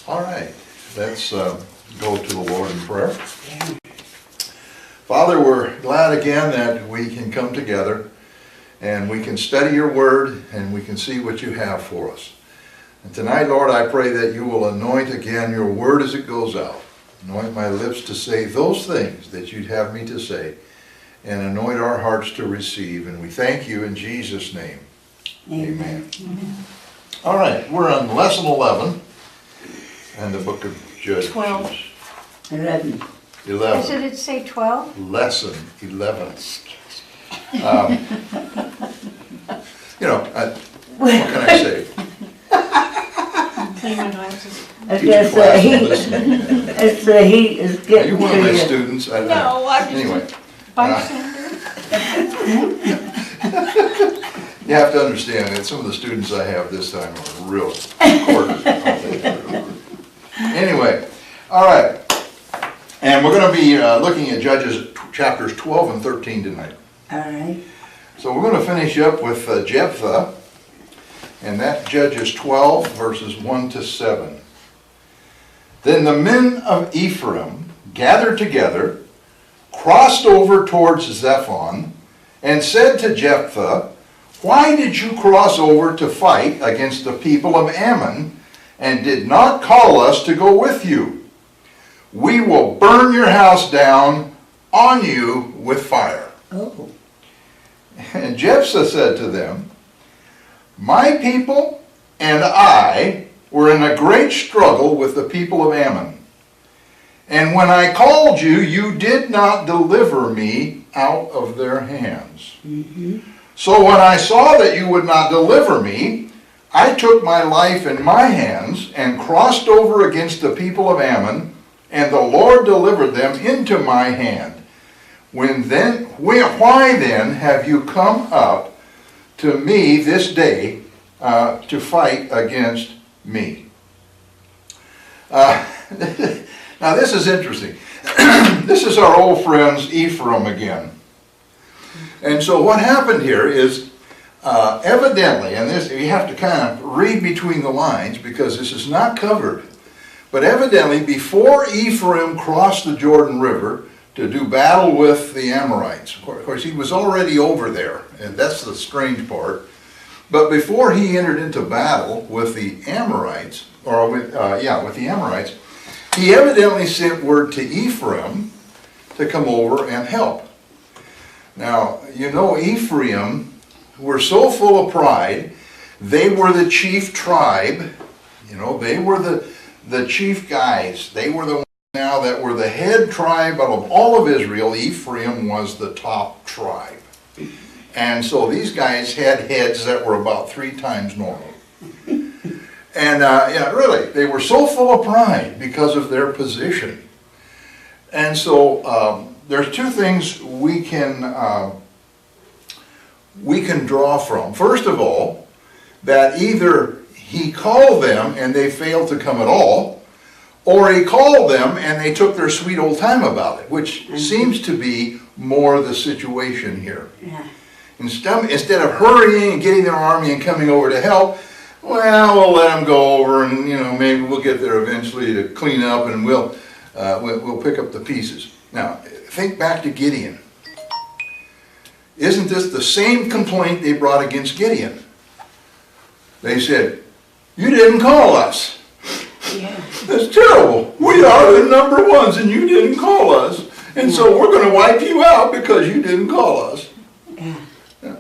All right, let's go to the Lord in prayer. Father, we're glad again that we can come together and we can study your word and we can see what you have for us. And tonight, Lord, I pray that you will anoint again your word as it goes out. Anoint my lips to say those things that you'd have me to say, and anoint our hearts to receive. And we thank you in Jesus' name. Amen. Amen. All right, we're on lesson 11 and the book of Judges. 12. 11. 11. Did it say 12? Lesson 11. What can I say? Clean my glasses. I guess the heat is Are getting you to one of my you. students? No, I'm just Anyway, a bystander. you have to understand that some of the students I have this time are real quarters. Anyway, all right. And we're going to be looking at Judges chapters 12 and 13 tonight. All right. So we're going to finish up with Jephthah, and that Judges 12 verses 1 to 7. Then the men of Ephraim gathered together, crossed over towards Zephon, and said to Jephthah, "Why did you cross over to fight against the people of Ammon, and did not call us to go with you? We will burn your house down on you with fire." Oh. And Jephthah said to them, "My people and I were in a great struggle with the people of Ammon. And when I called you, you did not deliver me out of their hands. Mm-hmm. So when I saw that you would not deliver me, I took my life in my hands and crossed over against the people of Ammon, and the Lord delivered them into my hand. Why then have you come up to me this day to fight against me?" Now this is interesting. This is our old friends Ephraim again. And so what happened here is evidently, and this you have to kind of read between the lines because this is not covered, but evidently before Ephraim crossed the Jordan River to do battle with the Amorites. Of course, he was already over there, and that's the strange part. But before he entered into battle with the Amorites, with the Amorites, he evidently sent word to Ephraim to come over and help. Now, you know, Ephraim were so full of pride. They were the chief tribe. You know, they were the chief guys. They were the ones now that were the head tribe out of all of Israel. Ephraim was the top tribe. And so these guys had heads that were about 3 times normal. And really, they were so full of pride because of their position. And so there's 2 things we can draw from. First of all, that either he called them and they failed to come at all, or he called them and they took their sweet old time about it, which seems to be more the situation here. Yeah. Instead of hurrying and getting their army and coming over to help, well, we'll let them go over and, maybe we'll get there eventually to clean up and we'll pick up the pieces. Now, think back to Gideon. Isn't this the same complaint they brought against Gideon? They said, "You didn't call us." Yeah. That's terrible. We are the number ones and you didn't call us. And so we're going to wipe you out because you didn't call us. Yeah.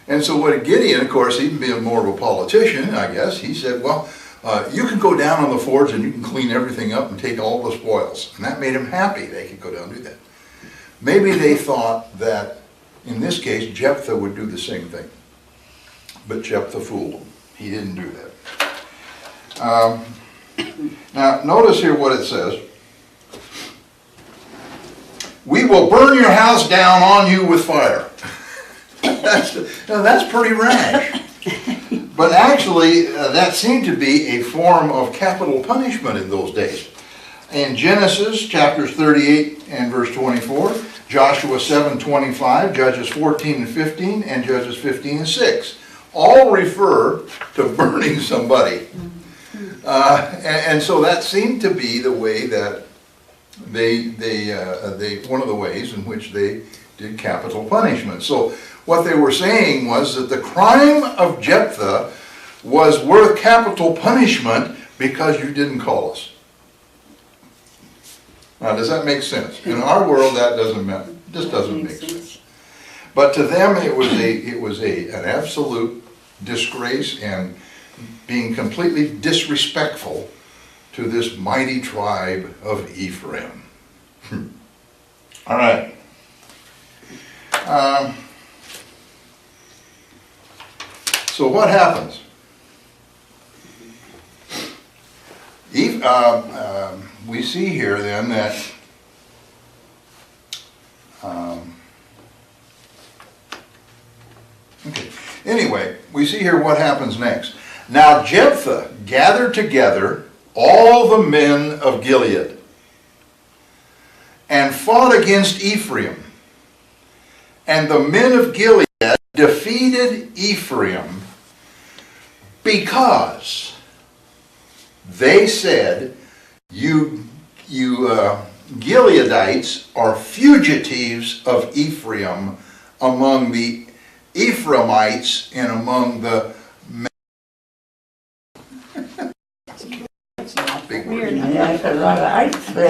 And so what Gideon, of course, even being more of a politician, I guess, he said, well, you can go down on the forge and you can clean everything up and take all the spoils. And that made him happy. They could go down and do that. Maybe they thought that, in this case, Jephthah would do the same thing. But Jephthah fooled him. He didn't do that. Now, notice here what it says. "We will burn your house down on you with fire." That's pretty rash. But actually, that seemed to be a form of capital punishment in those days. In Genesis chapters 38 and verse 24, Joshua 7:25, Judges 14 and 15, and Judges 15 and 6, all refer to burning somebody. And so that seemed to be the way that one of the ways in which they did capital punishment. So what they were saying was that the crime of Jephthah was worth capital punishment because you didn't call us. Now, does that make sense? In our world, that just doesn't make sense. But to them, it was an absolute disgrace and being completely disrespectful to this mighty tribe of Ephraim. All right. So what happens? We see here then that okay. Anyway, we see here what happens next. Now Jephthah gathered together all the men of Gilead and fought against Ephraim. And the men of Gilead defeated Ephraim because they said, you Gileadites are fugitives of Ephraim among the Ephraimites and among the big word. That's a lot of ice there.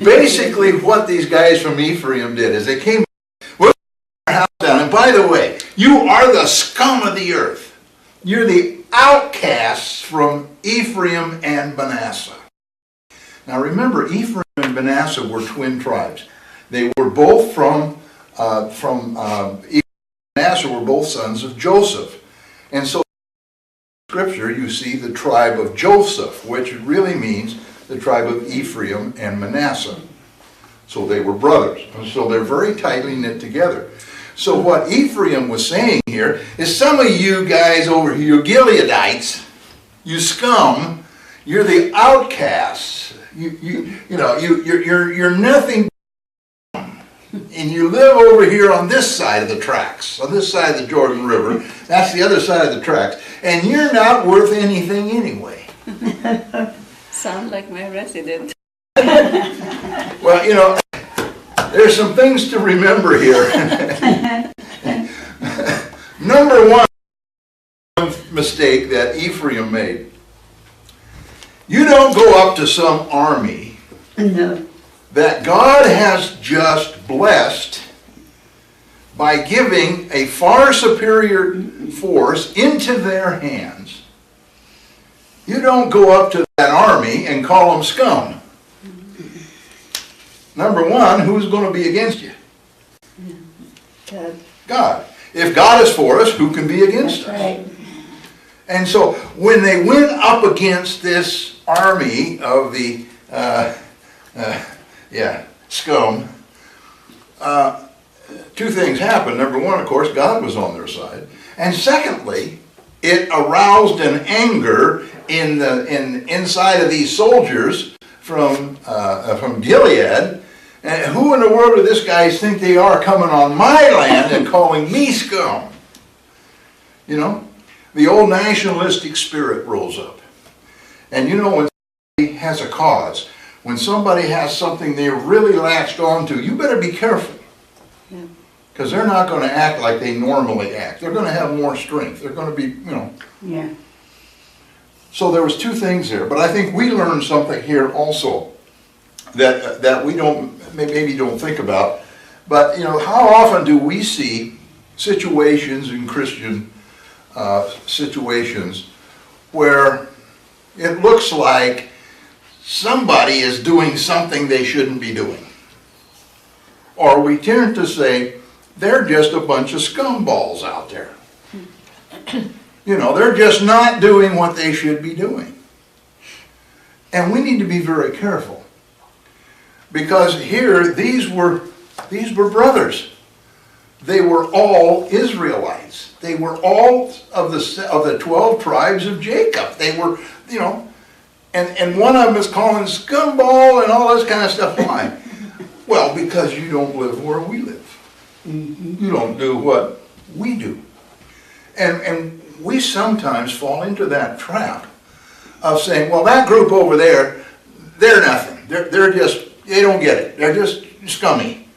Basically what these guys from Ephraim did is they came with their house down, and by the way, you are the scum of the earth. You're the outcasts from Ephraim and Manasseh. Now remember, Ephraim and Manasseh were twin tribes. They were both from Ephraim and Manasseh were both sons of Joseph. And so in Scripture you see the tribe of Joseph, which really means the tribe of Ephraim and Manasseh. So they were brothers. So they're very tightly knit together. So what Ephraim was saying here is, some of you guys over here, you Gileadites, you scum, you're the outcasts. You're nothing, and you live over here on this side of the tracks, on this side of the Jordan River. That's the other side of the tracks, and you're not worth anything anyway. Sound like my resident. Well, there's some things to remember here. Number one mistake that Ephraim made. You don't go up to some army No. that God has just blessed by giving a far superior force into their hands. You don't go up to that army and call them scum. Number one, who's going to be against you? God. God. If God is for us, who can be against That's us? right. And so when they went up against this army of the scum, two things happened. Number one, of course, God was on their side. And secondly, it aroused an anger inside of these soldiers from Gilead. And who in the world do these guys think they are, coming on my land and calling me scum? The old nationalistic spirit rolls up. And when somebody has a cause, when somebody has something they're really latched onto, you better be careful. Because they're not going to act like they normally act. They're going to have more strength. They're going to be, Yeah. So there was two things there. But I think we learned something here also that we maybe don't think about. But, how often do we see situations in Christian situations where it looks like somebody is doing something they shouldn't be doing? Or we tend to say, they're just a bunch of scumballs out there. They're just not doing what they should be doing. And we need to be very careful. Because here, these were brothers. They were all Israelites. They were all of the 12 tribes of Jacob. They were, and one of them is calling scumball and all this kind of stuff. Why? Well, because you don't live where we live. You don't do what we do. And we sometimes fall into that trap of saying, well, that group over there, they're nothing. They're just, they don't get it. They're just scummy.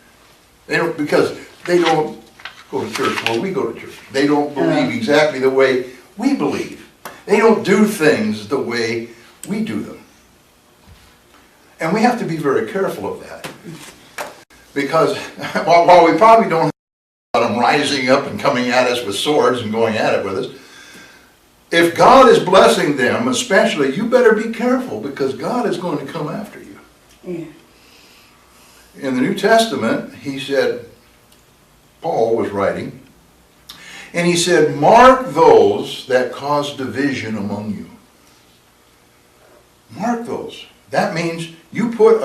They don't, because they don't go to church where we go to church. They don't believe exactly the way we believe. They don't do things the way we do them. And we have to be very careful of that. Because while we probably don't have them rising up and coming at us with swords and going at it with us, if God is blessing them, especially, you better be careful, because God is going to come after you. Yeah. In the New Testament, he said, Paul was writing, and he said, mark those that cause division among you. Mark those. That means you put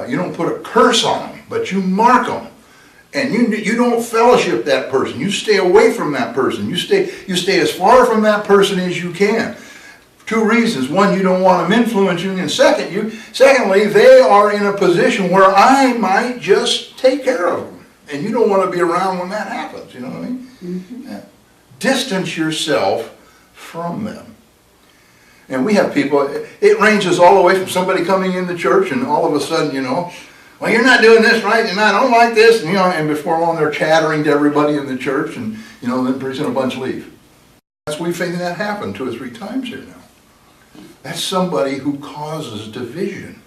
you don't put a curse on them, but you mark them. And you don't fellowship that person. You stay away from that person. You stay as far from that person as you can. Two reasons. One, you don't want them influencing you. And secondly, they are in a position where I might just take care of them. And you don't want to be around when that happens. You know what I mean? Mm-hmm. Yeah. Distance yourself from them. And we have people, it ranges all the way from somebody coming in the church and all of a sudden, you know, well, you're not doing this right, and I don't like this, and, you know, and before long they're chattering to everybody in the church, and, you know, then pretty soon a bunch leave. We've seen that happen 2 or 3 times here now. That's somebody who causes division.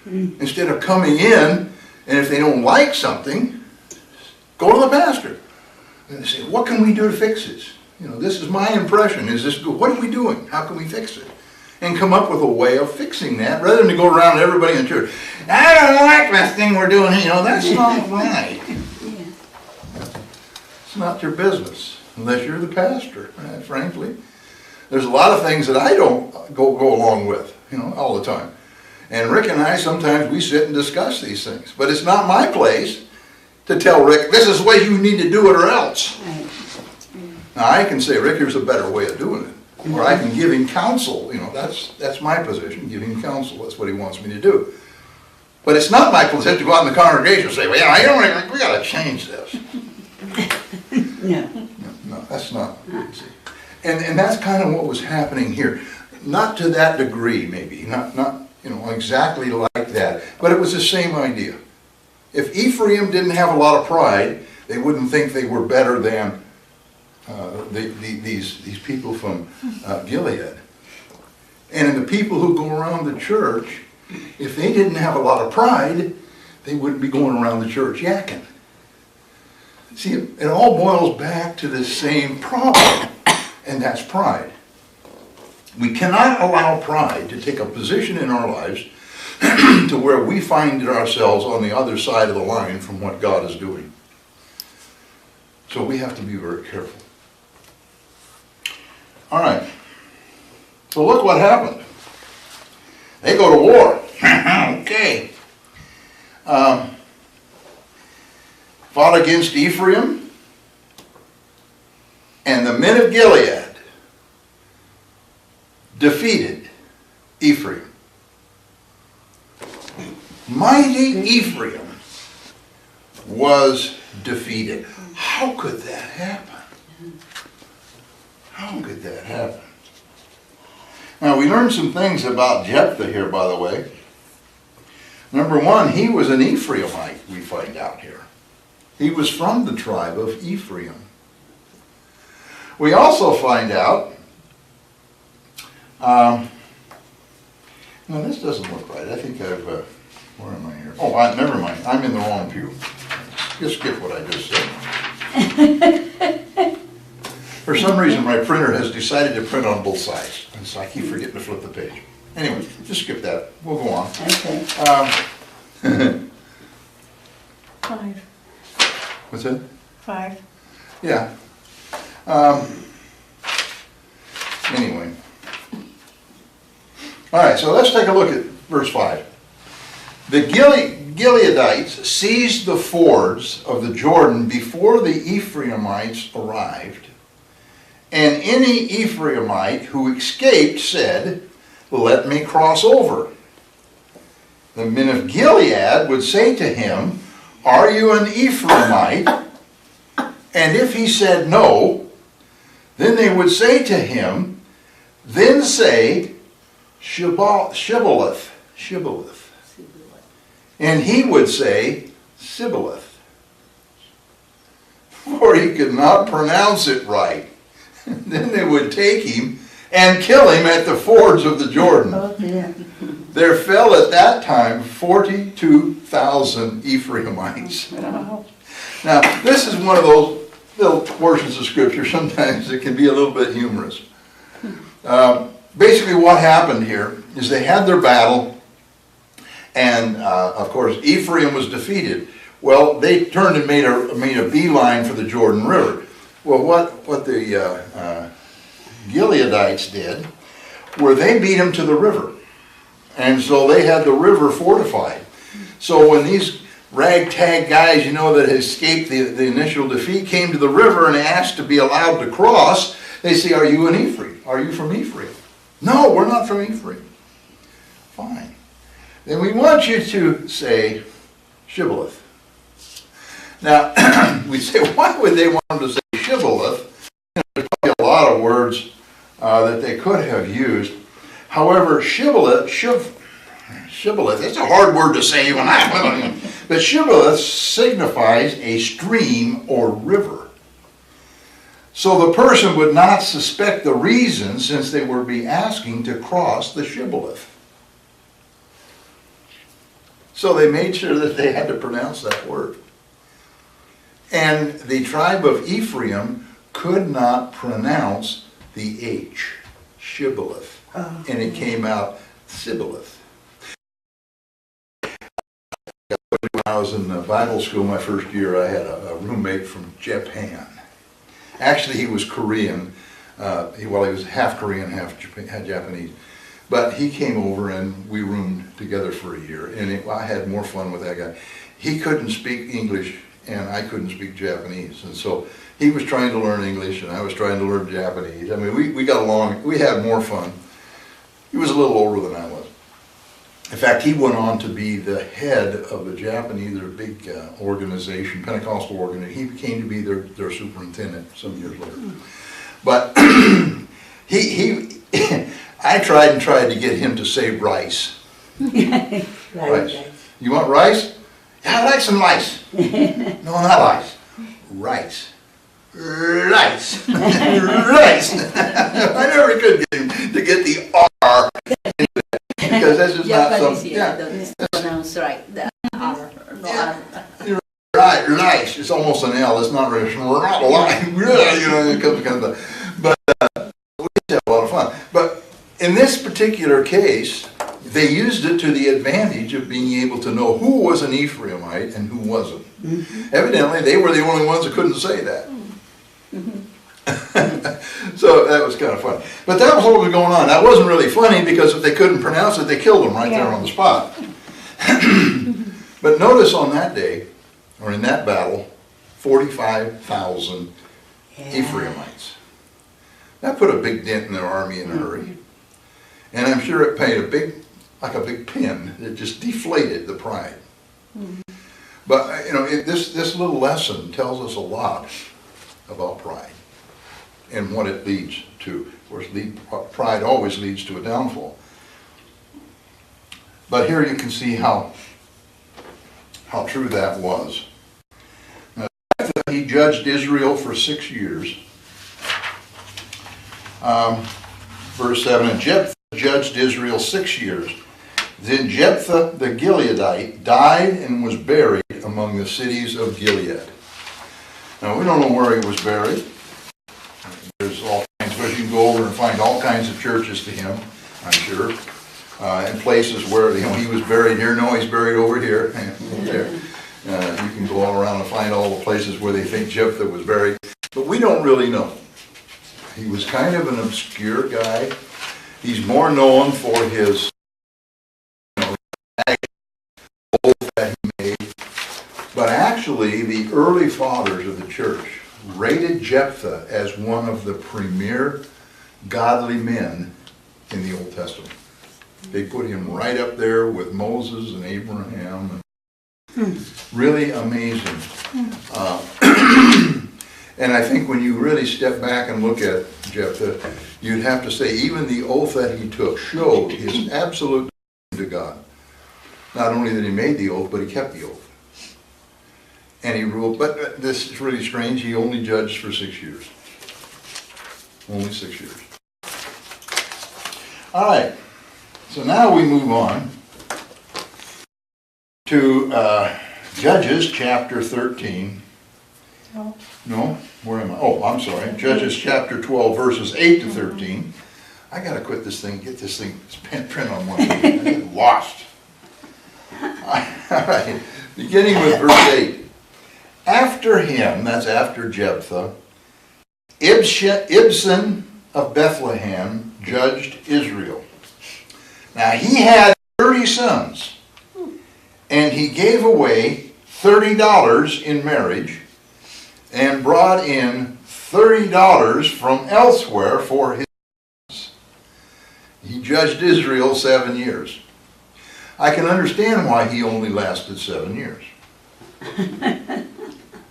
Instead of coming in, and if they don't like something, go to the pastor. And they say, what can we do to fix this? You know, this is my impression. Is this good? What are we doing? How can we fix it? And come up with a way of fixing that, rather than to go around to everybody in the church. I don't like that thing we're doing here. You know, that's not right. It's not your business, unless you're the pastor, frankly. There's a lot of things that I don't go along with, you know, all the time. And Rick and I, sometimes we sit and discuss these things. But it's not my place to tell Rick, this is the way you need to do it or else. Now I can say, Rick, here's a better way of doing it. Or I can give him counsel, you know, that's my position, give him counsel, that's what he wants me to do. But it's not my position to go out in the congregation and say, well, yeah, we got to change this. No, that's not easy. And that's kind of what was happening here. Not to that degree, maybe, not you know, exactly like that, but it was the same idea. If Ephraim didn't have a lot of pride, they wouldn't think they were better than these people from Gilead. And the people who go around the church, if they didn't have a lot of pride, they wouldn't be going around the church yakking. See, it all boils back to the same problem, and that's pride. We cannot allow pride to take a position in our lives to where we find ourselves on the other side of the line from what God is doing. So we have to be very careful. All right. So look what happened. They go to war. Okay. Fought against Ephraim, and the men of Gilead defeated Ephraim. Mighty Ephraim was defeated. How could that happen? How could that happen? Now, we learned some things about Jephthah here, by the way. Number one, he was an Ephraimite, we find out here. He was from the tribe of Ephraim. We also find out, now this doesn't look right. I think I've, where am I here? Oh, never mind. I'm in the wrong pew. Just skip what I just said. For some reason, my printer has decided to print on both sides. And so I keep forgetting to flip the page. Anyway, just skip that. We'll go on. Okay. 5. What's that? 5. Yeah. Anyway. All right, so let's take a look at verse 5. The Gileadites seized the fords of the Jordan before the Ephraimites arrived, and any Ephraimite who escaped said, let me cross over. The men of Gilead would say to him, are you an Ephraimite? And if he said no, then they would say to him, then say Shibboleth. And he would say Sibboleth, for he could not pronounce it right. Then they would take him and kill him at the fords of the Jordan. Oh, dear. There fell at that time 42,000 Ephraimites. Wow. Now, this is one of those little portions of scripture, sometimes it can be a little bit humorous. Basically what happened here is they had their battle, and of course Ephraim was defeated. Well, they turned and made a beeline for the Jordan River. Well, what the Gileadites did were they beat them to the river. And so they had the river fortified. So when these ragtag guys, you know, that had escaped the initial defeat came to the river and asked to be allowed to cross, they say, are you an Ephraim? Are you from Ephraim? No, we're not from Ephraim. Fine. Then we want you to say Shibboleth. Now, we say, why would they want them to say Shibboleth? There's probably a lot of words that they could have used. However, Shibboleth, it's a hard word to say even I, but Shibboleth signifies a stream or river. So the person would not suspect the reason, since they would be asking to cross the Shibboleth. So they made sure that they had to pronounce that word. And the tribe of Ephraim could not pronounce the H, Shibboleth. And it came out Sibboleth. When I was in Bible school my first year, I had a roommate from Japan. Actually, he was Korean. He was half Korean, half Japanese. But he came over and we roomed together for a year. And I had more fun with that guy. He couldn't speak English and I couldn't speak Japanese. And so he was trying to learn English and I was trying to learn Japanese. I mean, we got along. We had more fun. He was a little older than I was. In fact, he went on to be the head of the Japanese, their big organization, Pentecostal organization. He came to be their superintendent some years later. But I tried to get him to say rice. Rice. You want rice? Yeah, I like some rice. No, not rice. Rice. Rice. Rice. I never could get him to get the R. Because that's just not something. Yeah. Don't pronounce right. The R. No Yeah. R. Right, rice. It's almost an L. It's not really, you know, it comes of. But we used to have a lot of fun. But in this particular case, they used it to the advantage of being able to know who was an Ephraimite and who wasn't. Evidently, they were the only ones that couldn't say that. So that was kind of fun. But that was what was going on. That wasn't really funny because if they couldn't pronounce it, they killed them right there on the spot. But notice on that day, or in that battle, 45,000 Ephraimites. That put a big dent in their army in a hurry. And I'm sure it paid like a big pin that just deflated the pride. But, you know, this little lesson tells us a lot about pride and what it leads to. Of course, pride always leads to a downfall. But here you can see how true that was. Now, he judged Israel for 6 years. Verse 7, and Jephthah judged Israel 6 years. Then Jephthah the Gileadite died and was buried among the cities of Gilead. Now, we don't know where he was buried. There's all kinds, but you can go over and find all kinds of churches to him, I'm sure, and places where, you know, he was buried here. No, he's buried over here. Over there. You can go all around and find all the places where they think Jephthah was buried, but we don't really know. He was kind of an obscure guy. He's more known for his oath that he made, but actually the early fathers of the church rated Jephthah as one of the premier godly men in the Old Testament. They put him right up there with Moses and Abraham. Really amazing. And I think when you really step back and look at Jephthah, you'd have to say even the oath that he took showed his absolute devotion to God. Not only that he made the oath, but he kept the oath. And he ruled, but this is really strange, he only judged for 6 years. Only 6 years. All right, so now we move on to Judges chapter 13. No, where am I? Oh, I'm sorry. Judges chapter 12, verses 8 to 13. I gotta quit this thing, get this thing print on one page. I get lost. All right, beginning with verse 8. After him, that's after Jephthah, Ibzan of Bethlehem judged Israel. Now he had 30 sons, and he gave away $30 in marriage and brought in $30 from elsewhere for his sons. He judged Israel 7 years. I can understand why he only lasted 7 years.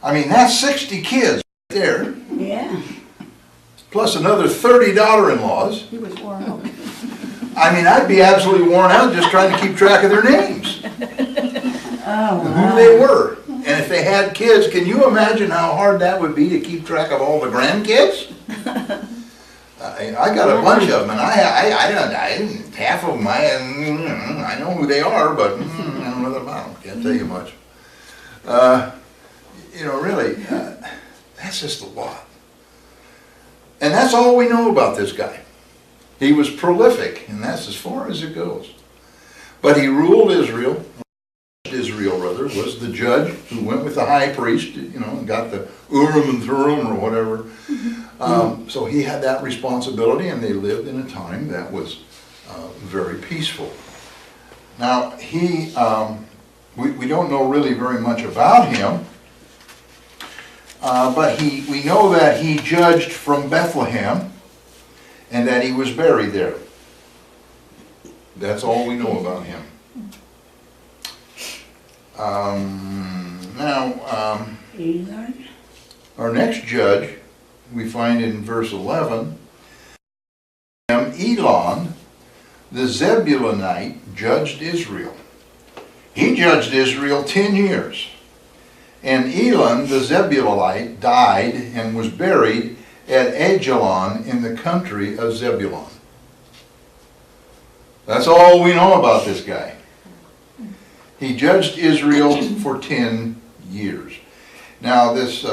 I mean, that's 60 kids right there, Yeah. plus another 30 daughter-in-laws. He was worn out. I mean, I'd be absolutely worn out just trying to keep track of their names, Oh, who they were. And if they had kids, can you imagine how hard that would be to keep track of all the grandkids? I got a bunch of them, and half of them, I know who they are, but I don't know nothing about them. Can't tell you much. You know, really, that's just a lot. And that's all we know about this guy. He was prolific, and that's as far as it goes. But he ruled Israel. Israel, rather, was the judge who went with the high priest, you know, and got the Urim and Thummim or whatever. So he had that responsibility, and they lived in a time that was very peaceful. Now, we don't know really very much about him, but we know that he judged from Bethlehem and that he was buried there. That's all we know about him. Our next judge we find in verse 11, Elon, the Zebulunite, judged Israel. He judged Israel 10 years. And Elon, the Zebulunite, died and was buried at Ajalon in the country of Zebulun. That's all we know about this guy. He judged Israel for 10 years. Now this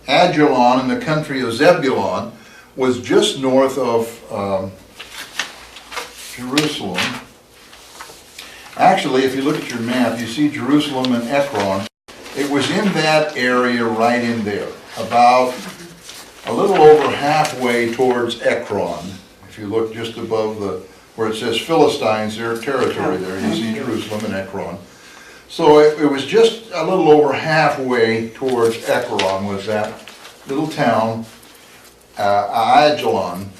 Ajalon in the country of Zebulun was just north of Jerusalem. Actually, if you look at your map, you see Jerusalem and Ekron. It was in that area right in there, about a little over halfway towards Ekron. If you look just above where it says Philistines, their territory there, you see Jerusalem and Ekron. So it was just a little over halfway towards Ekron was that little town, Ajalon,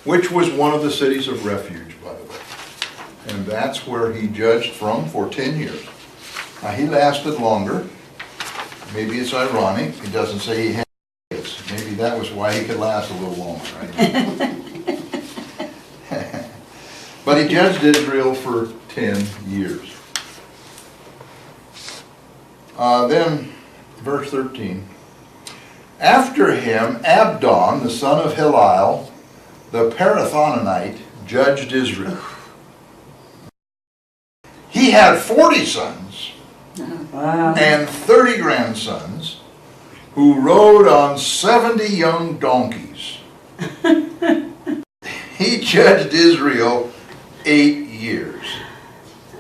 which was one of the cities of refuge, by the way. And that's where he judged from for 10 years. Now he lasted longer. Maybe it's ironic. It doesn't say he had kids. Maybe that was why he could last a little longer, right? But he judged Israel for 10 years. Then, verse 13. After him, Abdon, the son of Hillel, the Parathonite, judged Israel. He had 40 sons and 30 grandsons who rode on 70 young donkeys. He judged Israel 8 years.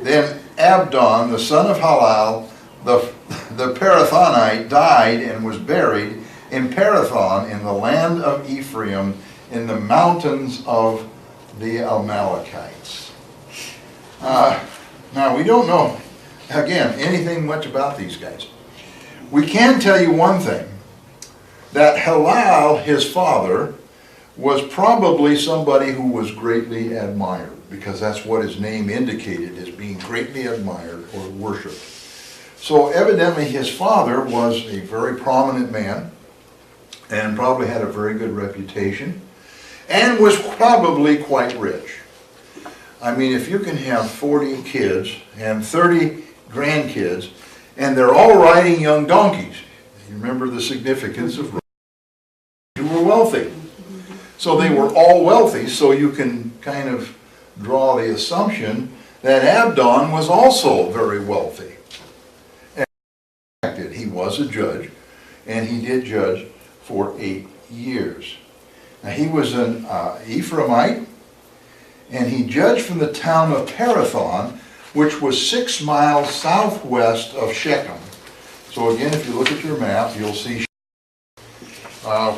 Then Abdon, the son of Hillel, the Parathonite, died and was buried in Parathon in the land of Ephraim in the mountains of the Amalekites. Now we don't know, again, anything much about these guys. We can tell you one thing, that Hillel, his father, was probably somebody who was greatly admired, because that's what his name indicated, as being greatly admired or worshipped. So evidently his father was a very prominent man and probably had a very good reputation. and was probably quite rich. I mean, if you can have 40 kids and 30 grandkids, and they're all riding young donkeys, you remember the significance of you were wealthy. So they were all wealthy, so you can kind of draw the assumption that Abdon was also very wealthy. And he was a judge, and he did judge for 8 years. Now he was an Ephraimite, and he judged from the town of Parathon, which was 6 miles southwest of Shechem. So again, if you look at your map, you'll see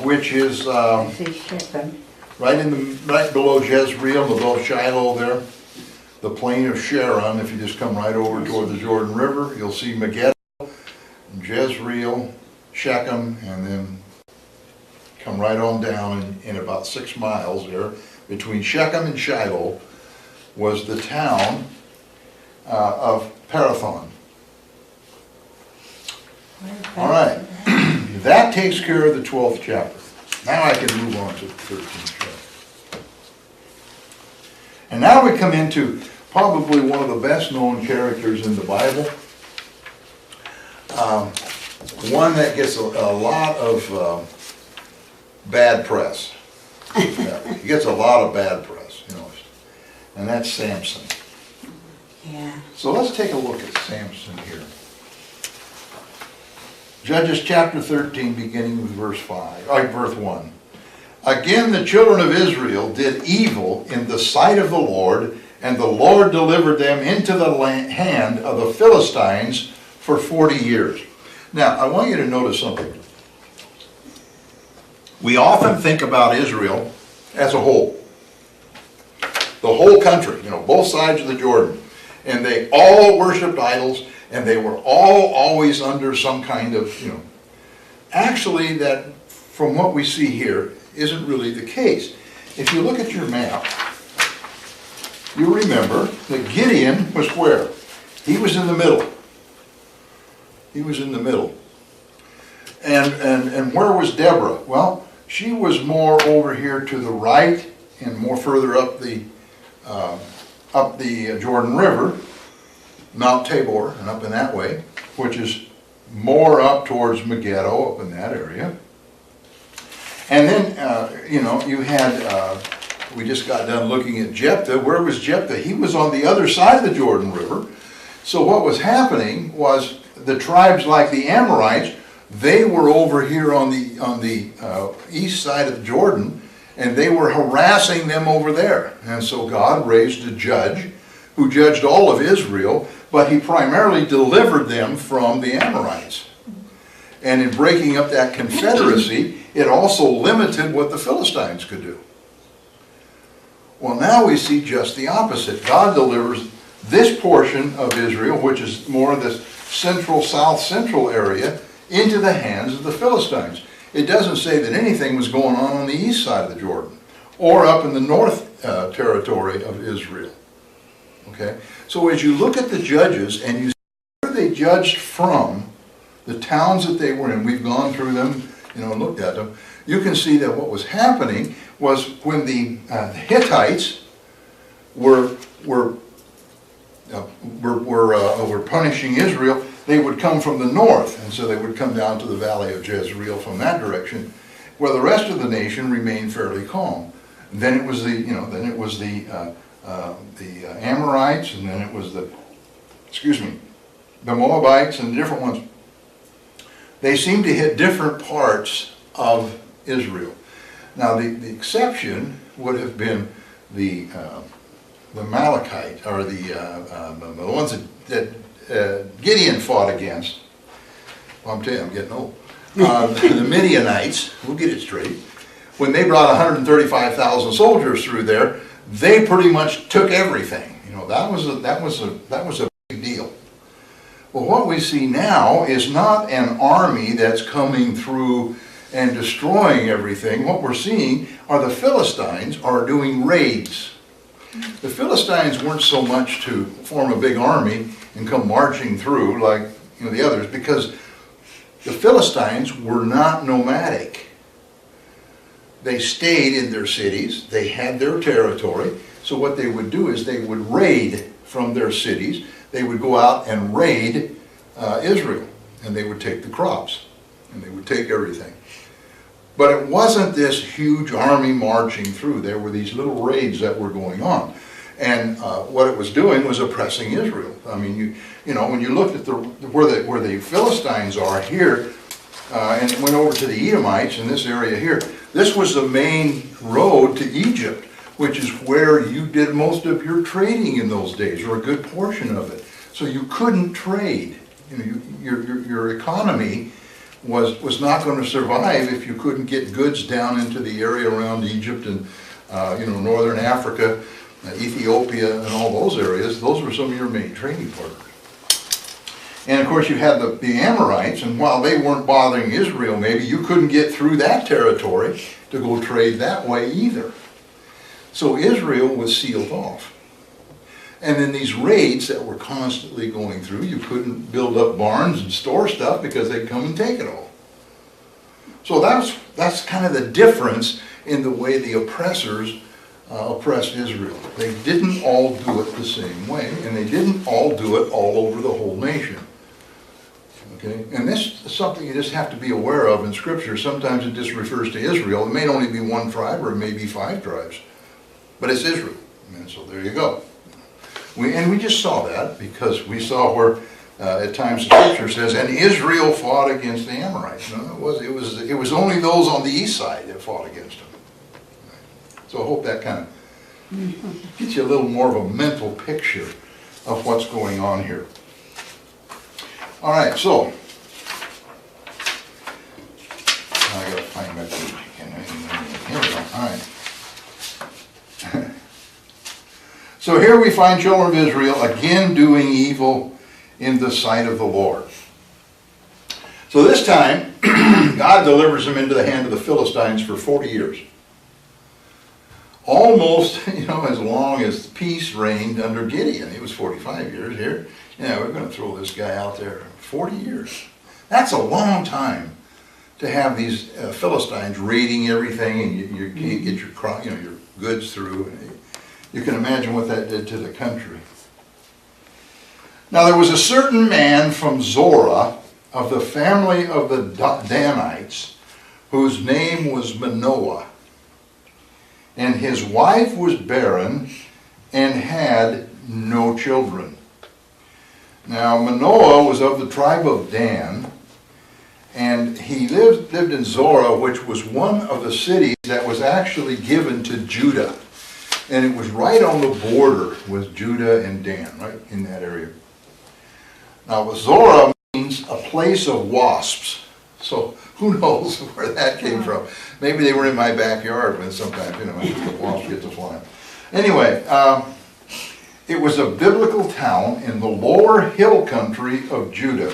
which is right below Jezreel, below Shiloh there, the plain of Sharon. If you just come right over toward the Jordan River, you'll see Megiddo, Jezreel, Shechem, and then come right on down in about 6 miles there, between Shechem and Shiloh, was the town of Parathon. All right, that takes care of the 12th chapter. Now I can move on to the 13th chapter. And now we come into probably one of the best known characters in the Bible. One that gets a lot of bad press. He gets a lot of bad press, you know, and that's Samson. Yeah. So let's take a look at Samson here. Judges chapter 13, beginning with verse 1. Again, the children of Israel did evil in the sight of the Lord, and the Lord delivered them into the hand of the Philistines for 40 years. Now, I want you to notice something. We often think about Israel as a whole. The whole country, you know, both sides of the Jordan. And they all worshipped idols, and they were all always under some kind of, you know. Actually, that, from what we see here, isn't really the case. If you look at your map, you remember that Gideon was where? He was in the middle. He was in the middle. And where was Deborah? Well, she was more over here to the right and more further up the Jordan River, Mount Tabor, and up in that way, which is more up towards Megiddo, up in that area. And then, you know, you had, we just got done looking at Jephthah. Where was Jephthah? He was on the other side of the Jordan River. So what was happening was the tribes like the Amorites, they were over here on the east side of Jordan, and they were harassing them over there. And so God raised a judge who judged all of Israel, but he primarily delivered them from the Amorites. And in breaking up that confederacy, it also limited what the Philistines could do. Well, now we see just the opposite. God delivers this portion of Israel, which is more of the central, south-central area, into the hands of the Philistines. It doesn't say that anything was going on the east side of the Jordan, or up in the north territory of Israel. Okay? So as you look at the judges, and you see where they judged from, the towns that they were in, we've gone through them, you know, and looked at them, you can see that what was happening was when the Hittites were punishing Israel, they would come from the north, and so they would come down to the valley of Jezreel from that direction, where the rest of the nation remained fairly calm. And then it was the, you know, then it was the Amorites, and then it was the Moabites, and the different ones. They seemed to hit different parts of Israel. Now, the exception would have been the Amalekite, or the ones that Gideon fought against. Well, I'm telling you, I'm getting old. The Midianites, we'll get it straight. When they brought 135,000 soldiers through there, they pretty much took everything. You know, that was a big deal. Well, what we see now is not an army that's coming through and destroying everything. What we're seeing are the Philistines are doing raids. The Philistines weren't so much to form a big army and come marching through like, you know, the others, because the Philistines were not nomadic. they stayed in their cities, they had their territory, so what they would do is they would raid from their cities, they would go out and raid Israel, and they would take the crops, and they would take everything. But it wasn't this huge army marching through. There were these little raids that were going on. And what it was doing was oppressing Israel. I mean, you know, when you looked at where the Philistines are here, and it went over to the Edomites in this area here, this was the main road to Egypt, which is where you did most of your trading in those days, or a good portion of it. So you couldn't trade. You know, your economy was not going to survive if you couldn't get goods down into the area around Egypt and you know, northern Africa, Ethiopia, and all those areas. Those were some of your main trading partners. And of course you had the Amorites, and while they weren't bothering Israel, maybe you couldn't get through that territory to go trade that way either. So Israel was sealed off. And then these raids that were constantly going through, you couldn't build up barns and store stuff because they'd come and take it all. So that's kind of the difference in the way the oppressors oppressed Israel. They didn't all do it the same way, and they didn't all do it all over the whole nation. Okay? And this is something you just have to be aware of in Scripture. Sometimes it just refers to Israel. It may only be one tribe, or it may be 5 tribes. But it's Israel. And so there you go. We just saw that because we saw where at times the Scripture says, and Israel fought against the Amorites. No, it was only those on the east side that fought against them. So I hope that kind of gets you a little more of a mental picture of what's going on here. All right, so I got to find my page again. Here we go. All right. So here we find children of Israel again doing evil in the sight of the Lord. So this time, God delivers them into the hand of the Philistines for 40 years. Almost, you know, as long as peace reigned under Gideon. It was 45 years here. Yeah, we're going to throw this guy out there. 40 years. That's a long time to have these Philistines raiding everything, and you can't get your goods through. You can imagine what that did to the country. Now there was a certain man from Zorah of the family of the Danites, whose name was Manoah. And his wife was barren and had no children. Now Manoah was of the tribe of Dan, and he lived in Zorah, which was one of the cities that was actually given to Judah. And it was right on the border with Judah and Dan, right in that area. Now Zorah means a place of wasps. So who knows where that came from. Maybe they were in my backyard, but sometimes, you know, the wasps get to flying. Anyway, it was a biblical town in the lower hill country of Judah.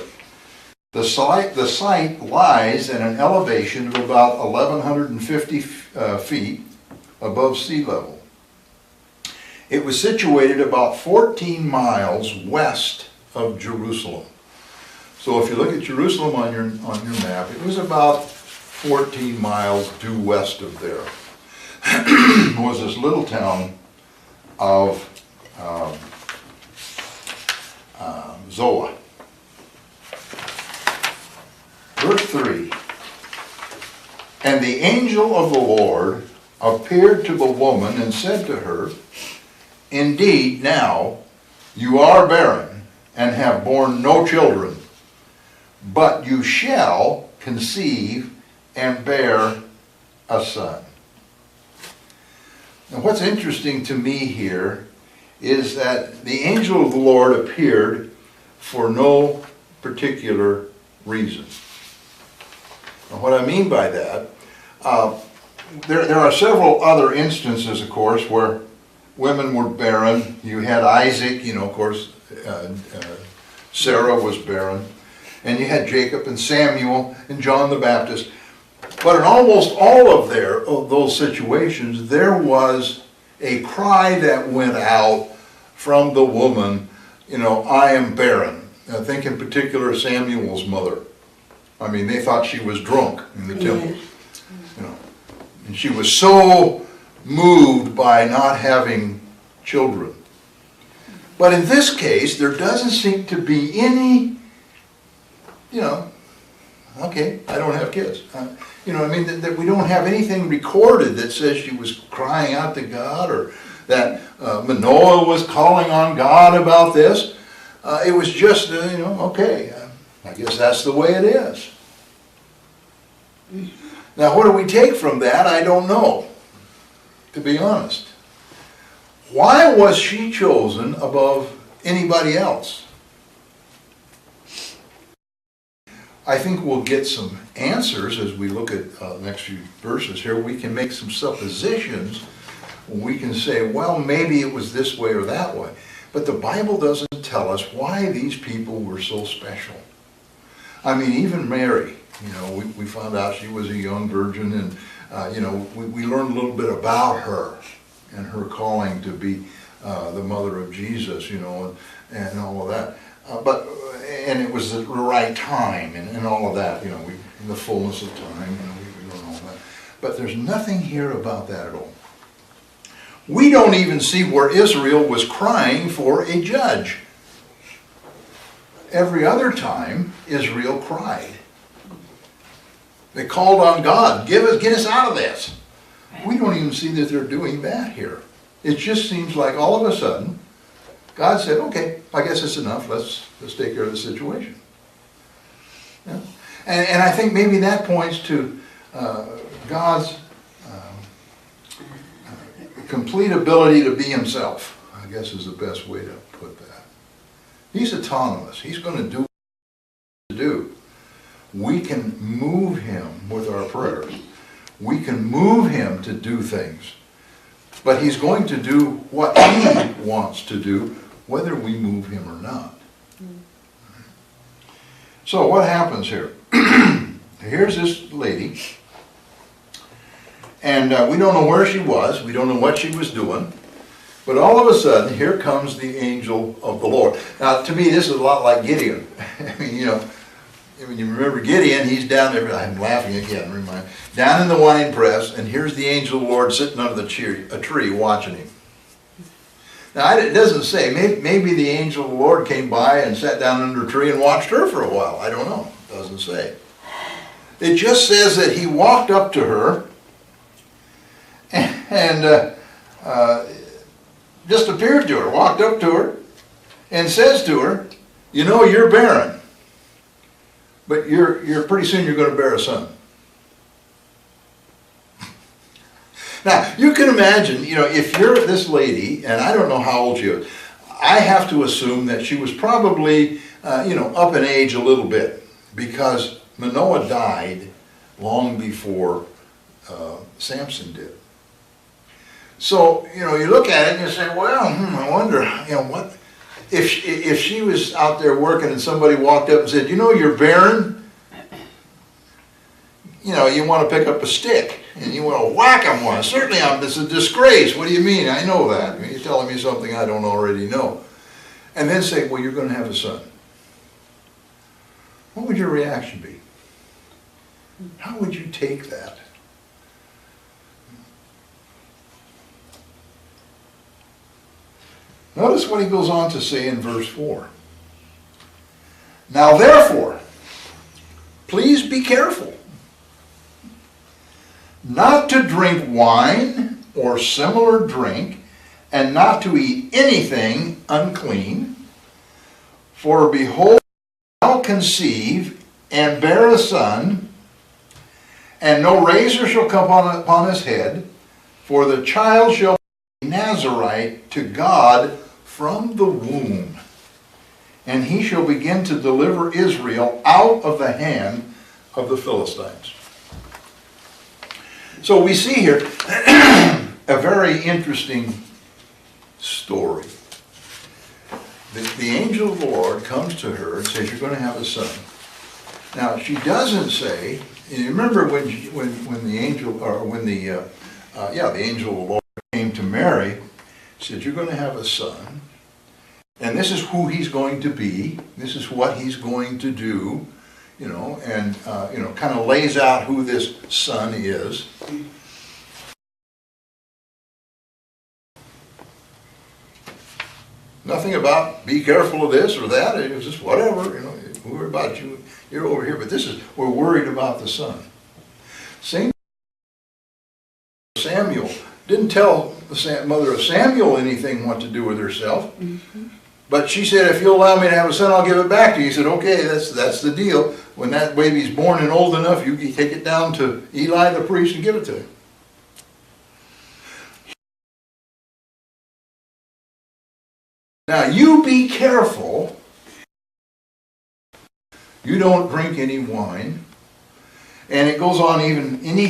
The site lies at an elevation of about 1,150 feet above sea level. It was situated about 14 miles west of Jerusalem. So if you look at Jerusalem on your map, it was about 14 miles due west of there. Was this little town of Zoah. Verse 3. And the angel of the Lord appeared to the woman and said to her, indeed, now you are barren and have borne no children, but you shall conceive and bear a son. Now what's interesting to me here is that the angel of the Lord appeared for no particular reason. Now what I mean by that, there are several other instances, of course, where women were barren. You had Isaac, you know, of course, Sarah was barren. And you had Jacob and Samuel and John the Baptist. But in almost all of those situations, there was a cry that went out from the woman, you know, I am barren. I think in particular Samuel's mother. I mean, they thought she was drunk in the temple. You know, And she was so moved by not having children. But in this case, there doesn't seem to be any, okay, I don't have kids. That we don't have anything recorded that says she was crying out to God or that Manoah was calling on God about this. It was just, okay, I guess that's the way it is. Now, what do we take from that? I don't know, to be honest. Why was she chosen above anybody else? I think we'll get some answers as we look at the next few verses here. We can make some suppositions. We can say, well, maybe it was this way or that way. But the Bible doesn't tell us why these people were so special. I mean, even Mary, we found out she was a young virgin, and, we learned a little bit about her and her calling to be the mother of Jesus, and all of that. And it was the right time and all of that, in the fullness of time, we learn all that. But there's nothing here about that at all. We don't even see where Israel was crying for a judge. Every other time, Israel cried. They called on God, get us out of this. We don't even see that they're doing that here. It just seems like all of a sudden, God said, okay, I guess it's enough, let's take care of the situation. Yeah? And I think maybe that points to God's complete ability to be himself, I guess is the best way to put that. He's autonomous. He's going to do what he wants to do. We can move him with our prayers. We can move him to do things. But he's going to do what he wants to do, whether we move him or not. So what happens here? Here's this lady. And we don't know where she was. We don't know what she was doing. But all of a sudden, here comes the angel of the Lord. Now, to me, this is a lot like Gideon. I mean, when you remember Gideon, he's down there. I'm laughing again, remind. Down in the wine press, and here's the angel of the Lord sitting under a tree watching him. Now, it doesn't say. Maybe the angel of the Lord came by and sat down under a tree and watched her for a while. I don't know. It doesn't say. It just says that he walked up to her and just appeared to her, walked up to her, and says to her, you're barren, but you're pretty soon you're going to bear a son. Now, you can imagine, if you're this lady, and I don't know how old she was, I have to assume that she was probably, up in age a little bit, because Manoah died long before Samson did. So, you look at it and you say, well, I wonder, what, if she was out there working and somebody walked up and said, you're barren, you want to pick up a stick and you want to whack him one. Certainly, it's a disgrace. What do you mean? I know that. You're telling me something I don't already know. And then say, well, you're going to have a son. What would your reaction be? How would you take that? Notice what he goes on to say in verse 4. Now therefore, please be careful not to drink wine or similar drink, and not to eat anything unclean, for behold, thou conceive and bear a son, and no razor shall come upon his head, for the child shall be Nazarite to God from the womb, and he shall begin to deliver Israel out of the hand of the Philistines. So we see here a very interesting story. The angel of the Lord comes to her and says, you're going to have a son. Now, she doesn't say, you remember when the angel, or when the angel of the Lord came to Mary, said, you're going to have a son, and this is who he's going to be, this is what he's going to do, and kind of lays out who this son is. nothing about be careful of this or that. It was just whatever, you know, worry about you. You're over here, but we're worried about the son. Same. Samuel didn't tell the mother of Samuel anything what to do with herself. But she said, if you'll allow me to have a son, I'll give it back to you. He said, okay, that's the deal. When that baby's born and old enough, you can take it down to Eli the priest and give it to him. Now you be careful. You don't drink any wine. And it goes on even any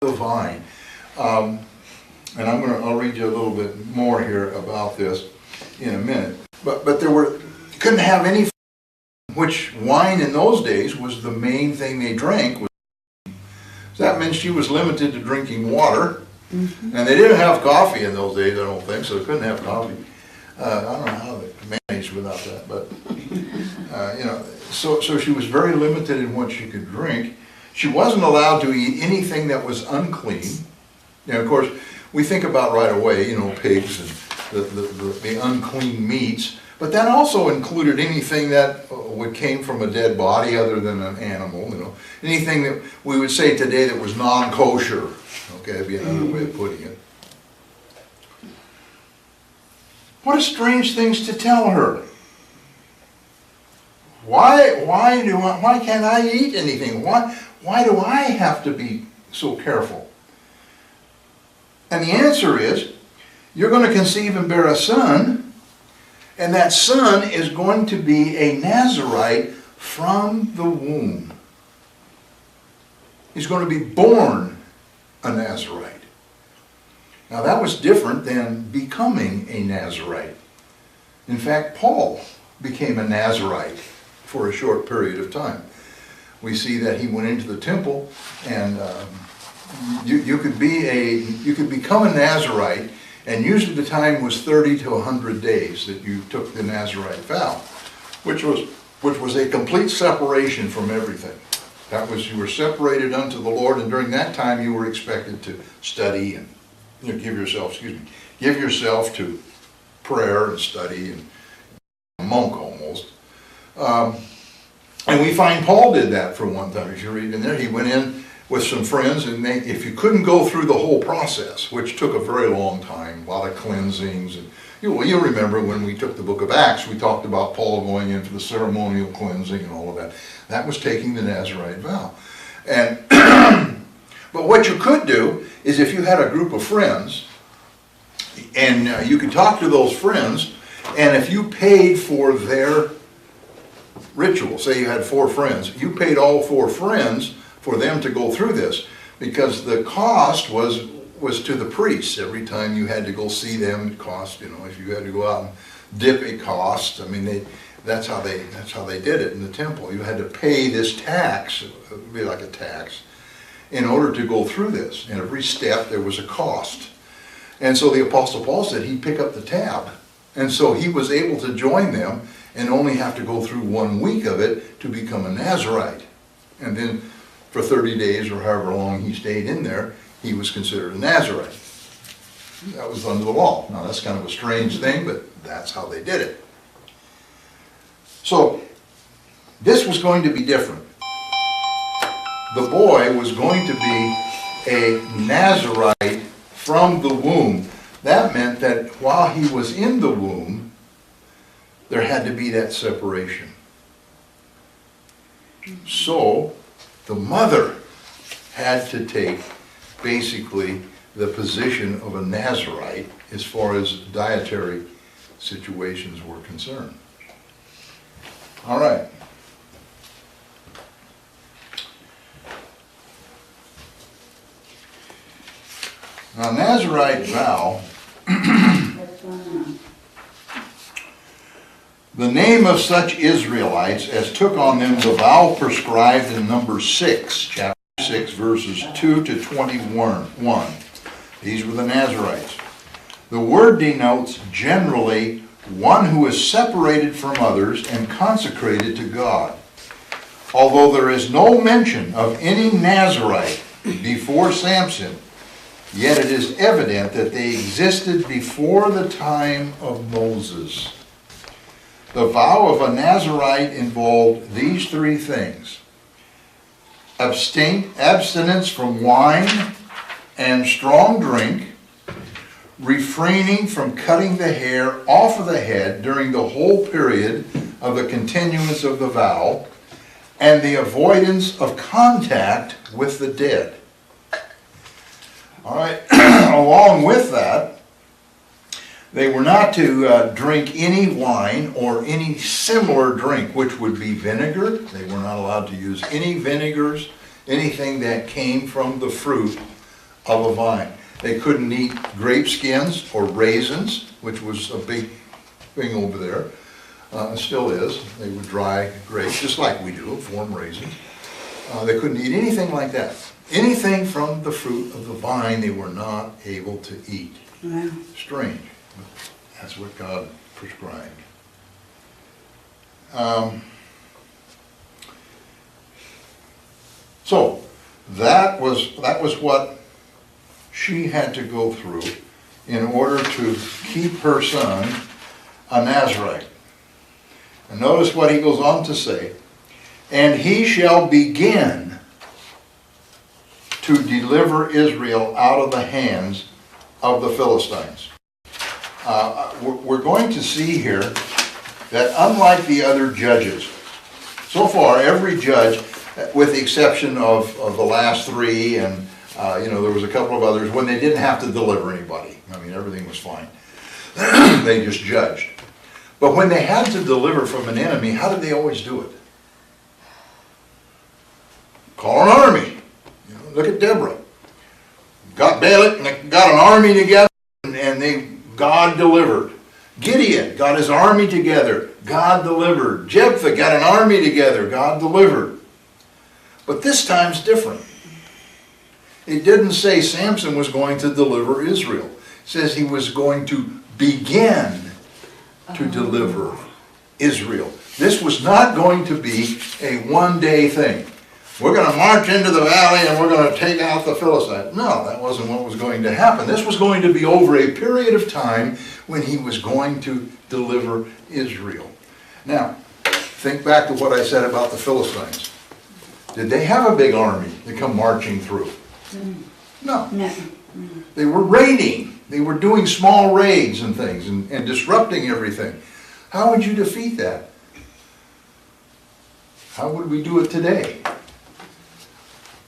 the vine. And I'll read you a little bit more here about this in a minute. But you couldn't have any, which wine in those days was the main thing they drank. So that meant she was limited to drinking water. And they didn't have coffee in those days, I don't think, so they couldn't have coffee. I don't know how they managed without that, but you know, so she was very limited in what she could drink. She wasn't allowed to eat anything that was unclean. You know, of course, we think about right away, you know, pigs and the unclean meats, but that also included anything that came from a dead body other than an animal, you know, anything that we would say today that was non-kosher. Okay, that'd be another way of putting it. What a strange things to tell her. Why can't I eat anything? Why do I have to be so careful? And the answer is, you're going to conceive and bear a son, and that son is going to be a Nazirite from the womb. He's going to be born a Nazirite. Now that was different than becoming a Nazirite. In fact, Paul became a Nazirite for a short period of time. We see that he went into the temple, and you could become a Nazirite, and usually the time was 30 to 100 days that you took the Nazirite vow, which was a complete separation from everything. That was, you were separated unto the Lord, and during that time you were expected to study and give yourself to prayer and study, and a monk almost. And we find Paul did that for one time. If you read in there, he went in with some friends, and if you couldn't go through the whole process, which took a very long time, a lot of cleansings, and you remember when we took the book of Acts, we talked about Paul going in for the ceremonial cleansing and all of that. That was taking the Nazirite vow. And but what you could do is, if you had a group of friends, and you could talk to those friends, and if you paid for their ritual, say you had 4 friends, you paid all 4 friends for them to go through this, because the cost was to the priests. Every time you had to go see them, it cost, you know, if you had to go out and dip, it cost. I mean, that's how they did it in the temple. You had to pay this tax, it would be like a tax, in order to go through this. And every step there was a cost. And so the Apostle Paul said he'd pick up the tab. And so he was able to join them and only have to go through 1 week of it to become a Nazirite. And then for 30 days or however long he stayed in there, he was considered a Nazirite. That was under the law. Now that's kind of a strange thing, but that's how they did it. So this was going to be different. The boy was going to be a Nazirite from the womb. That meant that while he was in the womb, there had to be that separation. So the mother had to take basically the position of a Nazirite as far as dietary situations were concerned. All right. Now, Nazirite vow, the name of such Israelites as took on them the vow prescribed in Numbers 6, chapter 6, verses 2 to 21. These were the Nazirites. The word denotes generally one who is separated from others and consecrated to God. Although there is no mention of any Nazirite before Samson, yet it is evident that they existed before the time of Moses. The vow of a Nazirite involved these three things: abstinence from wine and strong drink, refraining from cutting the hair off of the head during the whole period of the continuance of the vow, and the avoidance of contact with the dead. All right, along with that, they were not to drink any wine or any similar drink, which would be vinegar. They were not allowed to use any vinegars, anything that came from the fruit of a vine. They couldn't eat grape skins or raisins, which was a big thing over there. Still is. They would dry grapes, just like we do, form raisins. They couldn't eat anything like that. Anything from the fruit of the vine they were not able to eat. Wow. Strange. That's what God prescribed. So that was what she had to go through in order to keep her son a Nazirite. And notice what he goes on to say: and he shall begin to deliver Israel out of the hands of the Philistines. We're going to see here that unlike the other judges, so far every judge, with the exception of the last three, and there was a couple of others, when they didn't have to deliver anybody. I mean, everything was fine. They just judged. But when they had to deliver from an enemy, how did they always do it? Call an army. Look at Deborah. Got Balak and they got an army together, and God delivered. Gideon got his army together. God delivered. Jephthah got an army together. God delivered. But this time's different. It didn't say Samson was going to deliver Israel. It says he was going to begin to deliver Israel. This was not going to be a one-day thing. We're going to march into the valley and we're going to take out the Philistines. No, that wasn't what was going to happen. This was going to be over a period of time when he was going to deliver Israel. Now, think back to what I said about the Philistines. Did they have a big army to come marching through? No. No. They were raiding. They were doing small raids and things and disrupting everything. How would you defeat that? How would we do it today?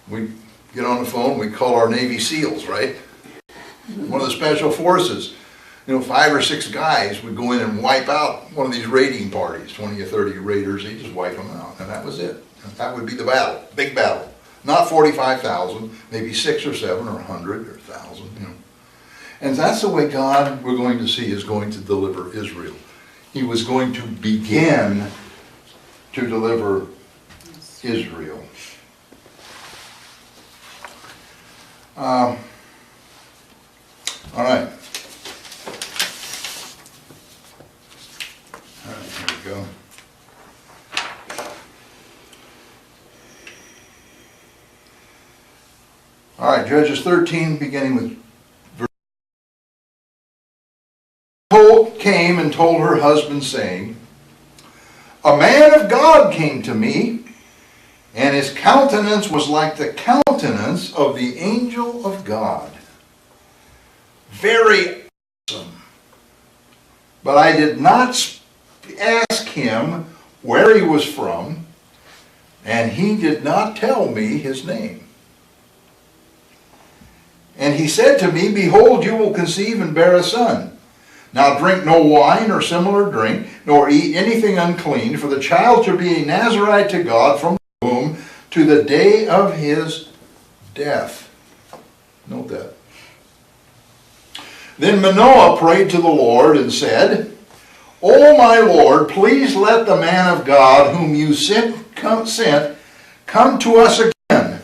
We get on the phone, we call our Navy SEALs, right? One of the special forces. 5 or 6 guys would go in and wipe out one of these raiding parties, 20 or 30 raiders, they just wipe them out, and that was it. That would be the battle, big battle. Not 45,000, maybe 6 or 7 or 100 or 1,000, And that's the way God, we're going to see, is going to deliver Israel. He was going to begin to deliver Israel. All right. Here we go. All right, Judges 13, beginning with verse. Came and told her husband, saying, a man of God came to me, and his countenance was like the countenance of the angel of God. Very awesome. But I did not ask him where he was from, and he did not tell me his name. And he said to me, behold, you will conceive and bear a son. Now drink no wine or similar drink, nor eat anything unclean, for the child shall be a Nazirite to God from the womb to the day of his death. Note that. Then Manoah prayed to the Lord and said, O my Lord, please let the man of God whom you sent come to us again,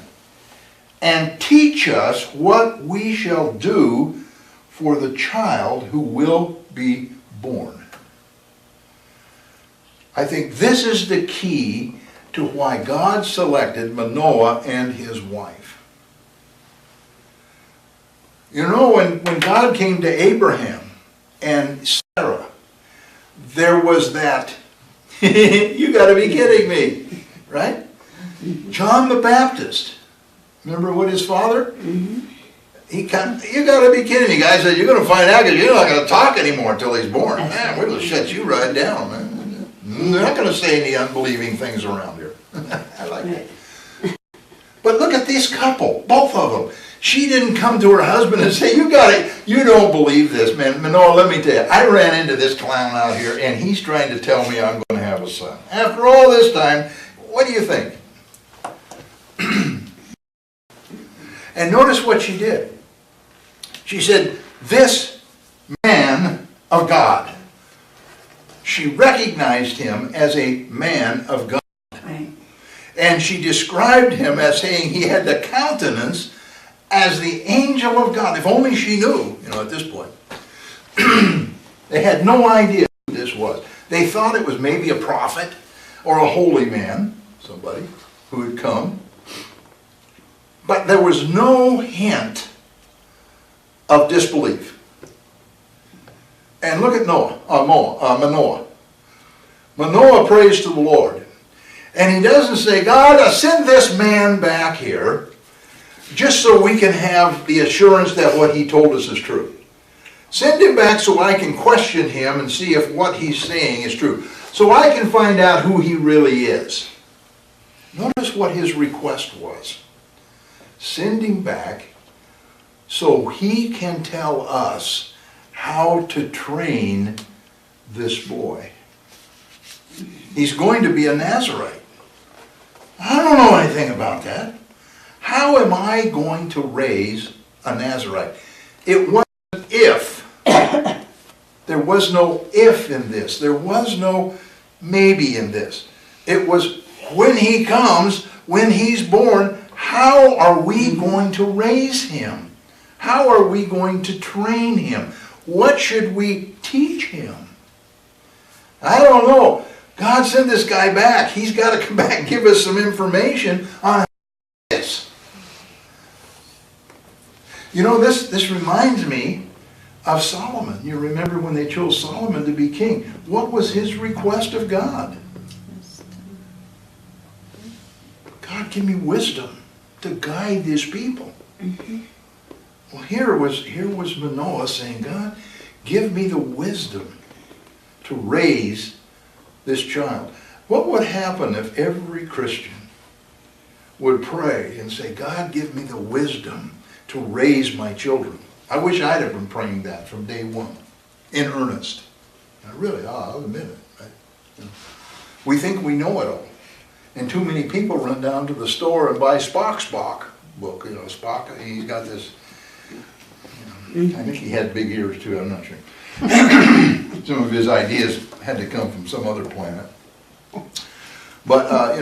and teach us what we shall do for the child who will be born. I think this is the key to why God selected Manoah and his wife. You know, when God came to Abraham and Sarah, there was that, you gotta be kidding me, right? John the Baptist, remember what his father? You gotta be kidding me, guys. You're gonna find out because you're not gonna talk anymore until he's born. Man, we're gonna shut you right down, man. They're not gonna say any unbelieving things around here. I like it. But look at this couple, both of them. She didn't come to her husband and say, you don't believe this, man. Manoah, let me tell you, I ran into this clown out here and he's trying to tell me I'm going to have a son. After all this time, what do you think? And notice what she did. She said, this man of God. She recognized him as a man of God. Right. And she described him as saying he had the countenance as the angel of God. If only she knew, at this point. They had no idea who this was. They thought it was maybe a prophet or a holy man, somebody who had come. But there was no hint of disbelief. And look at Manoah. Manoah prays to the Lord. And he doesn't say, God, send this man back here just so we can have the assurance that what he told us is true. Send him back so I can question him and see if what he's saying is true. So I can find out who he really is. Notice what his request was. Send him back so he can tell us how to train this boy. He's going to be a Nazarite. I don't know anything about that. How am I going to raise a Nazarite? It wasn't if. There was no if in this. There was no maybe in this. It was when he comes, when he's born, how are we going to raise him? How are we going to train him? What should we teach him? I don't know. God sent this guy back. He's got to come back and give us some information on this. This reminds me of Solomon. You remember when they chose Solomon to be king. What was his request of God? God, give me wisdom to guide these people. Well, here was Manoah saying, God, give me the wisdom to raise this child. What would happen if every Christian would pray and say, God, give me the wisdom to raise my children? I wish I'd have been praying that from day one, in earnest. I'll admit it. Right? We think we know it all. And too many people run down to the store and buy Spock book. Spock, he's got this, I think he had big ears too, I'm not sure. Some of his ideas had to come from some other planet. But,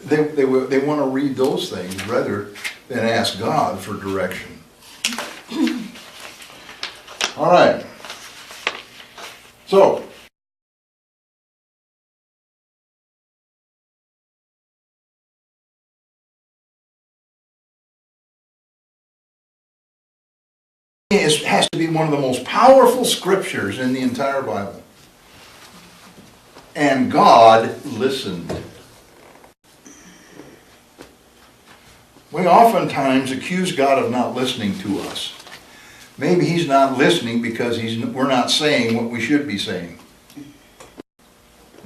they want to read those things rather than ask God for direction. All right. So, it has to be one of the most powerful scriptures in the entire Bible. And God listened. We oftentimes accuse God of not listening to us. Maybe he's not listening because we're not saying what we should be saying.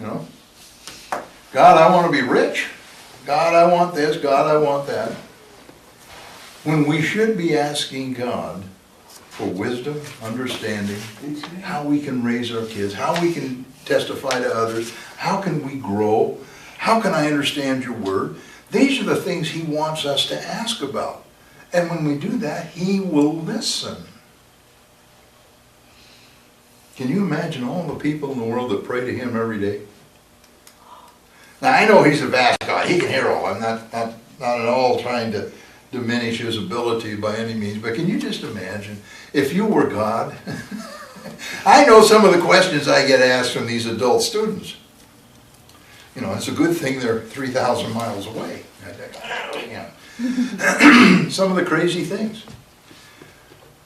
God, I want to be rich. God, I want this. God, I want that. When we should be asking God for wisdom, understanding, how we can raise our kids, how we can testify to others, how can we grow, how can I understand your word. These are the things he wants us to ask about. And when we do that, he will listen. Can you imagine all the people in the world that pray to him every day? Now, I know he's a vast God. He can hear all. I'm not at all trying to diminish his ability by any means. But can you just imagine if you were God? I know some of the questions I get asked from these adult students. You know, it's a good thing they're 3,000 miles away. I think, oh, yeah. Some of the crazy things.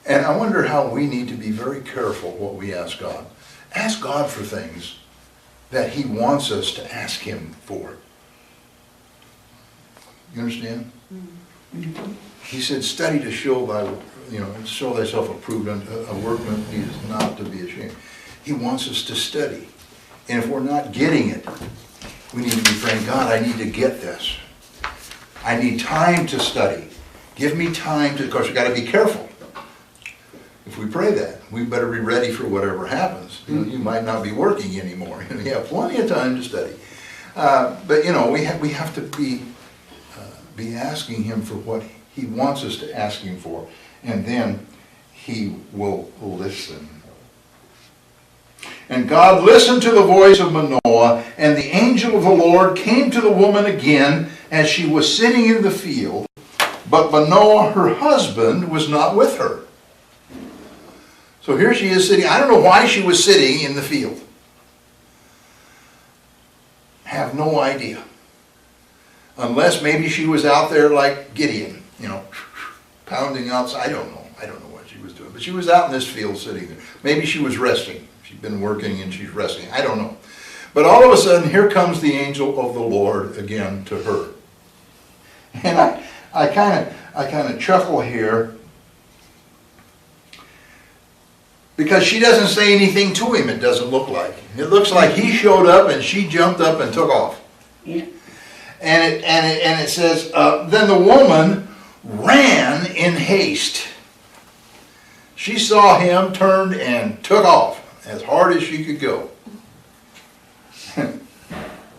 And I wonder how we need to be very careful what we ask God. Ask God for things that He wants us to ask Him for. You understand? He said, study to show show thyself approved unto a workman who is not to be ashamed. He wants us to study. And if we're not getting it, we need to be praying, God, I need to get this. I need time to study. Give me time to, of course, we've got to be careful. If we pray that, we better be ready for whatever happens. You know, you might not be working anymore. You have plenty of time to study. But, you know, we have to be asking Him for what He wants us to ask Him for. And then He will listen. And God listened to the voice of Manoah, and the angel of the Lord came to the woman again as she was sitting in the field. But Manoah, her husband, was not with her. So here she is sitting. I don't know why she was sitting in the field. Have no idea. Unless maybe she was out there like Gideon, you know, pounding outside. I don't know. I don't know what she was doing. But she was out in this field sitting there. Maybe she was resting. She'd been working and she's resting. I don't know. But all of a sudden, here comes the angel of the Lord again to her. And I kind of chuckle here, because she doesn't say anything to him, it doesn't look like. It looks like he showed up and she jumped up and took off. Yeah. And it says, then the woman ran in haste. She saw him, turned, and took off as hard as she could go.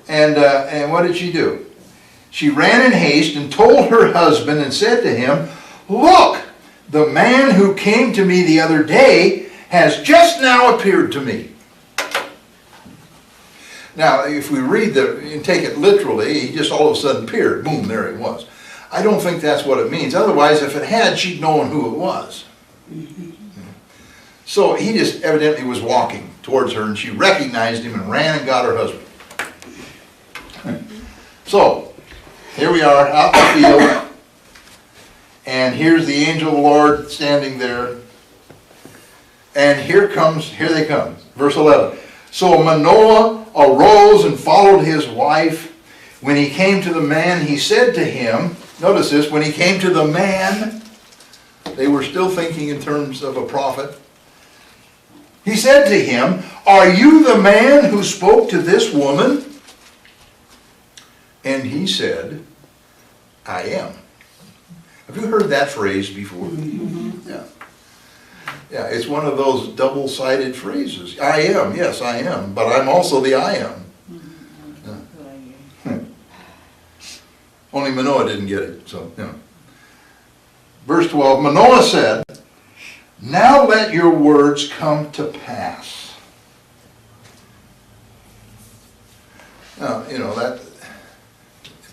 And what did she do? She ran in haste and told her husband and said to him, look, the man who came to me the other day has just now appeared to me. Now, if we read and take it literally, he just all of a sudden appeared. Boom, there he was. I don't think that's what it means. Otherwise, if it had, she'd known who it was. So he just evidently was walking towards her, and she recognized him and ran and got her husband. So, here we are out in the field, and here's the angel of the Lord standing there. And here they come. Verse 11. So Manoah arose and followed his wife. When he came to the man, he said to him, notice this, when he came to the man, they were still thinking in terms of a prophet. He said to him, are you the man who spoke to this woman? And he said, I am. Have you heard that phrase before? Mm-hmm. Yeah. Yeah, it's one of those double-sided phrases. I am, yes, I am, but I'm also the I am. Yeah. Only Manoah didn't get it, so, you know. Verse 12, Manoah said, now let your words come to pass. Now, you know, that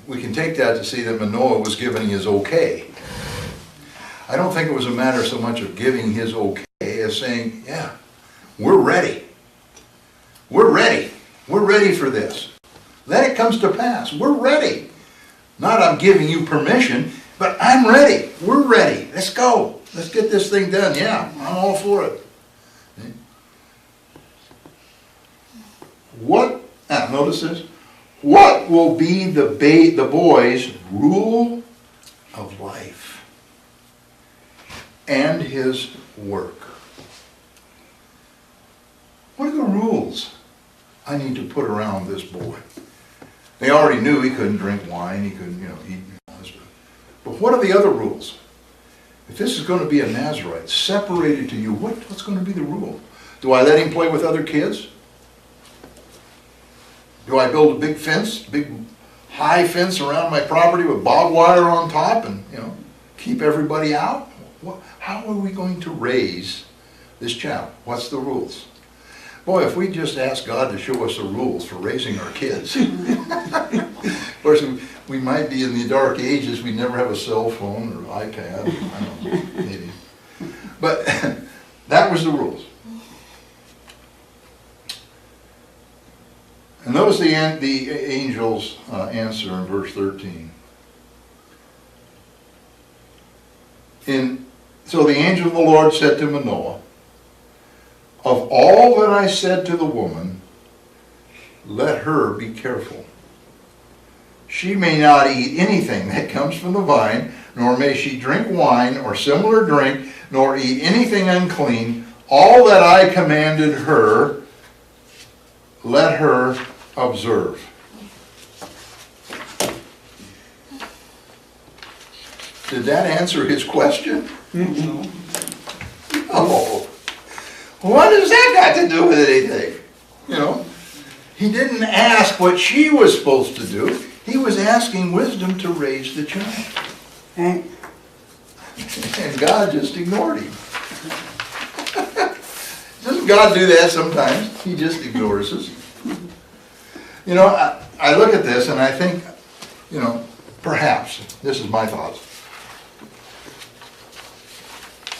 we can take that to see that Manoah was giving his okay. I don't think it was a matter so much of giving his okay as saying, yeah, we're ready. We're ready. We're ready for this. Then it comes to pass. We're ready. Not I'm giving you permission, but I'm ready. We're ready. Let's go. Let's get this thing done. Yeah, I'm all for it. Notice this. What will be the boy's rule of life and his work? What are the rules I need to put around this boy? They already knew he couldn't drink wine, he couldn't, eat. But what are the other rules? If this is going to be a Nazarite, separated to you, what's going to be the rule? Do I let him play with other kids? Do I build a big fence, big high fence around my property with barbed wire on top and, keep everybody out? How are we going to raise this child? What's the rules? Boy, if we just ask God to show us the rules for raising our kids. Of course, we might be in the dark ages. We never have a cell phone or iPad. I don't know, maybe. But that was the rules. And notice the the angel's answer in verse 13. So the angel of the Lord said to Manoah, of all that I said to the woman, let her be careful. She may not eat anything that comes from the vine, nor may she drink wine or similar drink, nor eat anything unclean. All that I commanded her, let her observe. Did that answer his question? Oh, what does that got to do with anything? You know, he didn't ask what she was supposed to do. He was asking wisdom to raise the child. And And God just ignored him. Doesn't God do that sometimes? He just ignores us. You know, I look at this and I think, you know, perhaps, this is my thoughts.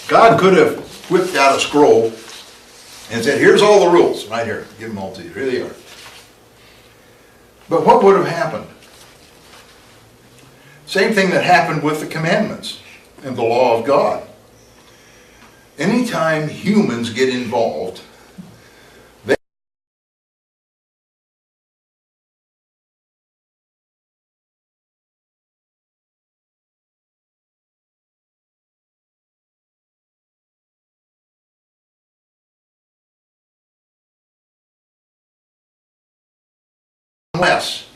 God could have whipped out a scroll and said, here's all the rules, right here. Give them all to you. Here they are. But what would have happened? Same thing that happened with the commandments and the law of God. Anytime humans get involved, less.